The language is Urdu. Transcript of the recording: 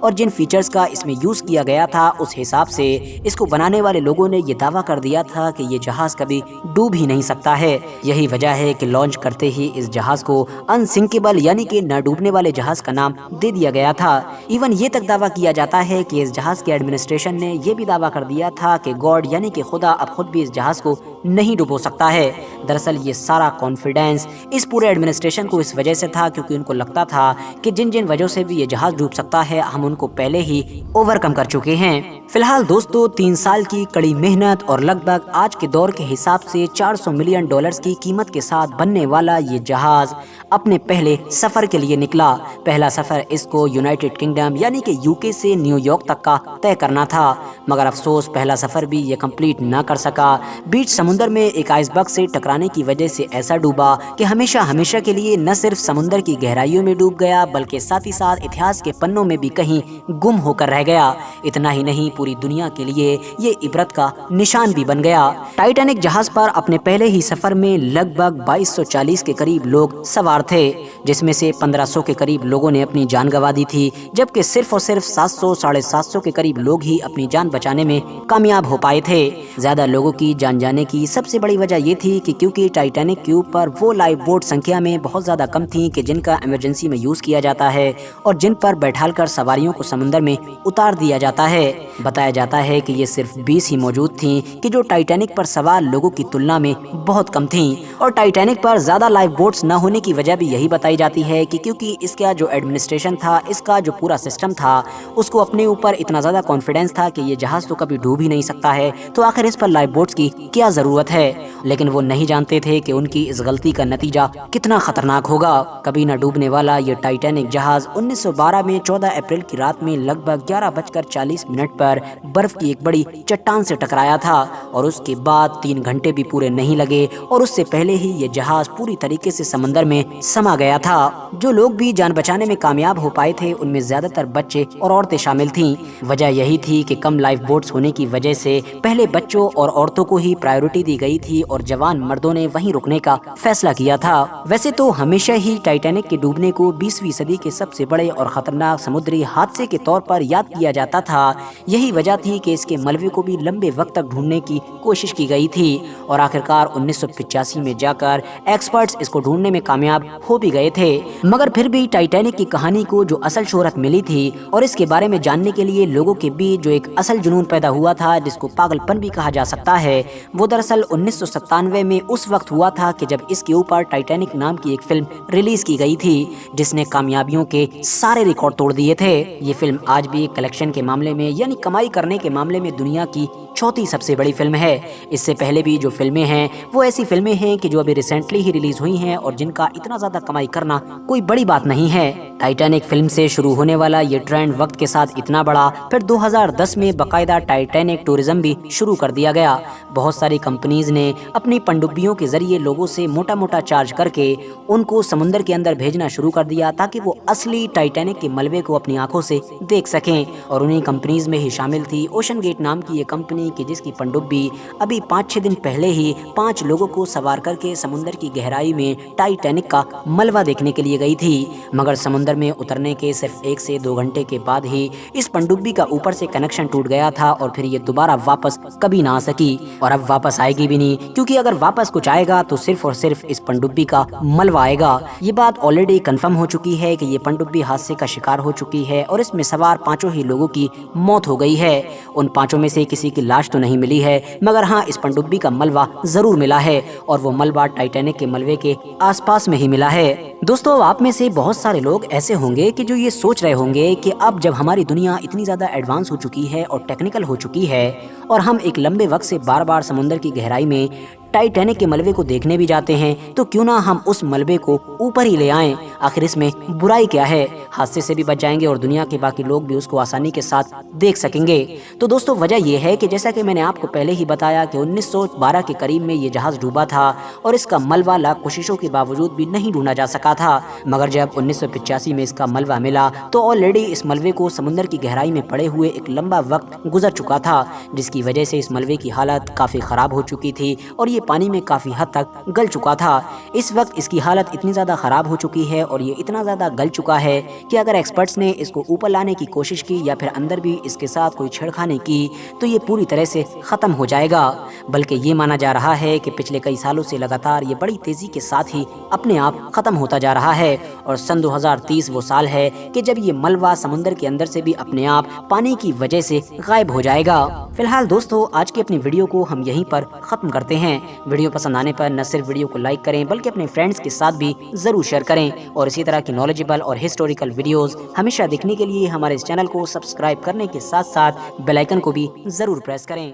اور جن فیچرز کا اس میں یوز کیا گیا تھا، اس حساب سے اس کو بنانے والے لوگوں نے یہ دعویٰ کر دیا تھا کہ یہ جہاز کبھی ڈوب ہی نہیں سکتا ہے۔ یہی وجہ ہے کہ لانچ کرتے ہی اس جہاز کو انسنکیبل یعنی کہ نہ ڈوبنے والے جہاز کا نام دے دیا گیا تھا۔ ایون یہ تک دعویٰ کیا جاتا ہے کہ اس جہاز کے ایڈمنسٹریشن نے یہ بھی دعویٰ کر دیا تھا کہ گاڈ یعنی کہ خدا اب خود بھی اس جہاز کو نہیں ڈبو سکتا ہے۔ دراصل یہ سارا کانفیڈینس اس پورے ایڈمنسٹریشن کو اس وجہ سے تھا کیونکہ ان کو لگتا تھا کہ جن وجہوں سے بھی یہ جہاز ڈوب سکتا ہے ہم ان کو پہلے ہی اوور کم کر چکے ہیں۔ فی الحال دوستو 3 سال کی کڑی محنت اور لگ بھگ آج کے دور کے حساب سے $400 ملین کی قیمت کے ساتھ بننے والا یہ جہاز اپنے پہلے سفر کے لیے نکلا۔ پہلا سفر اس کو یونائٹڈ کنگڈم یعنی کہ UK سے نیو یارک تک کا طے کرنا تھا، مگر افسوس پہلا سفر بھی یہ کمپلیٹ نہ کر سکا۔ بیچ سمندر میں ایک آئس برگ سے ٹکرانے کی وجہ سے ایسا ڈوبا کہ ہمیشہ کے لیے نہ صرف سمندر کی گہرائیوں میں ڈوب گیا بلکہ ساتھ ہی ساتھ اتہاس کے پنوں میں بھی کہیں گم ہو کر رہ گیا۔ اتنا ہی نہیں، پوری دنیا کے لیے یہ عبرت کا نشان بھی بن گیا۔ ٹائٹینک جہاز پر اپنے پہلے ہی سفر میں لگ بھگ 2240 کے قریب لوگ سوار تھے، جس میں سے 1500 کے قریب لوگوں نے اپنی جان گنوا دی تھی، جبکہ صرف اور صرف 700-750 کے قریب لوگ ہی اپنی جان بچانے میں کامیاب ہو پائے تھے۔ زیادہ لوگوں کی جان جانے کی سب سے بڑی وجہ یہ تھی کہ کیونکہ ٹائٹینک کے اوپر وہ لائف بوٹ سنکھیا میں بہت زیادہ کم تھیں کہ جن کا ایمرجنسی میں یوز کیا جاتا ہے اور جن پر بیٹھال کر سواریوں کو سمندر میں اتار دیا جاتا ہے۔ بتایا جاتا ہے کہ یہ صرف 20 ہی موجود تھیں کہ جو ٹائٹینک پر سوار لوگوں کی تلنا میں بہت کم تھیں، اور ٹائٹینک پر زیادہ لائف بوٹس نہ ہونے کی وجہ بھی یہی بتائی جاتی ہے کہ کیونکہ اس کا جو ایڈمنسٹریشن تھا، اس کا جو پورا سسٹم تھا، اس کو اپنے اوپر اتنا زیادہ کانفیڈنس تھا کہ یہ جہاز تو کبھی ڈوب ہی نہیں سکتا ہے، تو آخر اس پر لائف بوٹس کی کیا ضرورت ہے۔ لیکن وہ نہیں جانتے تھے کہ ان کی اس غلطی کا نتیجہ کتنا خطرناک ہوگا۔ کبھی نہ ڈوبنے والا یہ ٹائٹینک جہاز 1912 میں 14 اپریل کی رات میں لگ بھگ 11:40 پر برف کی ایک بڑی چٹان سے ٹکرایا تھا، اور اس کے بعد 3 گھنٹے بھی پورے نہیں لگے اور اس سے پہلے ہی یہ جہاز پوری طریقے سے سمندر میں سما گیا تھا۔ جو لوگ بھی جان بچانے میں کامیاب ہو پائے تھے ان میں زیادہ تر بچے اور عورتیں شامل تھیں۔ وجہ یہی تھی کہ کم لائف بوٹس ہونے کی وجہ سے پہلے بچوں اور عورتوں کو ہی پرائیورٹی دی گئی تھی اور جوان مردوں نے وہیں رکنے کا فیصلہ کیا تھا۔ ویسے تو ہمیشہ ہی ٹائٹینک کے ڈوبنے کو 20ویں صدی کے سب سے بڑے اور خطرناک سمندری حادثے کے طور پر یاد کیا جاتا تھا۔ یہی وجہ تھی کہ اس کے ملبے کو بھی لمبے وقت تک ڈھونڈنے کی کوشش کی گئی تھی، اور آخرکار 1985 میں جا کر ایکسپرٹس اس کو ڈھونڈنے میں کامیاب ہو بھی گئے تھے۔ مگر پھر بھی ٹائٹینک کی کہانی کو جو اصل شہرت ملی تھی اور اس کے بارے میں جاننے کے لیے لوگوں کے بیچ جو ایک اصل جنون پیدا ہوا تھا، جس کو پاگل پن بھی کہا جا سکتا ہے، وہ دراصل 1997 میں اس وقت ہوا تھا کہ جب اس کے اوپر ٹائٹینک نام کی ایک فلم ریلیز کی گئی تھی، جس نے کامیابیوں کے سارے ریکارڈ توڑ دیے تھے۔ یہ فلم آج بھی کلیکشن کے معاملے میں یعنی کمائی کرنے کے معاملے میں دنیا کی 4تھی سب سے بڑی فلم ہے۔ اس سے پہلے بھی جو فلمیں ہیں وہ ایسی فلمیں ہیں کہ جو ابھی ریسنٹلی ہی ریلیز ہوئی ہیں اور جن کا اتنا زیادہ کمائی کرنا کوئی بڑی بات نہیں ہے۔ ٹائٹینک فلم سے شروع ہونے والا یہ ٹرینڈ وقت کے ساتھ اتنا بڑا، پھر 2010 میں باقاعدہ ٹائٹینک ٹورزم بھی شروع کر دیا گیا۔ بہت ساری کمپنیز نے اپنی پنڈبیوں کے ذریعے لوگوں سے موٹا چارج کر کے ان کو سمندر کے اندر بھیجنا شروع کر دیا تاکہ وہ اصلی ٹائٹینک کے ملبے کو اپنی آنکھوں سے دیکھ سکیں، اور انہیں کمپنیز میں ہی شامل تھی اوشن گیٹ نام کی یہ کمپنی کہ جس کی پنڈبی ابھی 5-6 دن پہلے ہی 5 لوگوں کو سوار کر کے سمندر کی گہرائی میں ٹائٹینک کا ملبہ دیکھنے کے لیے گئی تھی، مگر سمندر میں اترنے کے صرف 1 سے 2 گھنٹے کے بعد ہی اس پنڈبی کا اوپر سے کنیکشن ٹوٹ گیا تھا اور پھر یہ دوبارہ واپس کبھی نہ آ سکی، اور اب واپس آئے گی بھی نہیں، کیونکہ اگر واپس کچھ آئے گا تو صرف اور صرف اس پنڈبی کا ملبہ آئے گا۔ یہ بات آلریڈی کنفرم ہو چکی ہے کہ یہ پنڈبی حادثے کا شکار ہو چکی ہے اور اس میں سوار 5 ہی لوگوں کی موت ہو گئی ہے۔ ان 5 میں سے کسی کی لاش تو نہیں ملی ہے، مگر ہاں اس پنڈبی کا ملبہ ضرور ملا ہے، اور وہ ملبہ ٹائٹینک کے ملبے کے آس پاس میں ہی ملا ہے۔ دوستو، آپ میں سے بہت سارے لوگ ایسے ہوں گے کہ جو یہ سوچ رہے ہوں گے کہ اب جب ہماری دنیا اتنی زیادہ ایڈوانس ہو چکی ہے اور ٹیکنیکل ہو چکی ہے اور ہم ایک لمبے وقت سے بار سمندر کی گہرائی میں ٹائٹینک کے ملبے کو دیکھنے بھی جاتے ہیں، تو کیوں نہ ہم اس ملبے کو اوپر ہی لے آئیں، آخر اس میں برائی کیا ہے؟ حادثے سے بھی بچ جائیں گے اور دنیا کے باقی لوگ بھی اس کو آسانی کے ساتھ دیکھ سکیں گے۔ تو دوستو، وجہ یہ ہے کہ جیسا کہ میں نے آپ کو پہلے ہی بتایا کہ 1912 کے قریب میں یہ جہاز ڈوبا تھا اور اس کا ملبہ لاکھ کوششوں کے باوجود بھی نہیں ڈھونڈا جا سکا تھا، مگر جب 1985 میں اس کا ملبہ ملا تو آلریڈی اس ملبے کو سمندر کی گہرائی میں پڑے ہوئے ایک لمبا وقت گزر چکا تھا، جس کی وجہ سے اس ملبے کی حالت کافی خراب ہو چکی تھی اور یہ پانی میں کافی حد تک گل چکا تھا۔ اس وقت اس کی حالت اتنی زیادہ خراب ہو چکی ہے اور یہ اتنا زیادہ گل چکا ہے کہ اگر ایکسپرٹس نے اس کو اوپر لانے کی کوشش کی یا پھر اندر بھی اس کے ساتھ کوئی چھیڑخانی کی تو یہ پوری طرح سے ختم ہو جائے گا۔ بلکہ یہ مانا جا رہا ہے کہ پچھلے کئی سالوں سے لگاتار یہ بڑی تیزی کے ساتھ ہی اپنے آپ ختم ہوتا جا رہا ہے، اور سن 2030 وہ سال ہے کہ جب یہ ملبہ سمندر کے اندر سے بھی اپنے آپ پانی کی وجہ سے غائب ہو جائے گا۔ فی الحال دوستو، آج کی اپنی ویڈیو کو ہم یہیں پر ختم کرتے ہیں۔ ویڈیو پسند آنے پر نہ صرف ویڈیو کو لائک کریں بلکہ اپنے فرینڈز کے ساتھ بھی ضرور شیئر کریں، اور اسی طرح کی نالجبل اور ہسٹوریکل ویڈیوز ہمیشہ دیکھنے کے لیے ہمارے اس چینل کو سبسکرائب کرنے کے ساتھ ساتھ بیل آئیکن کو بھی ضرور پریس کریں۔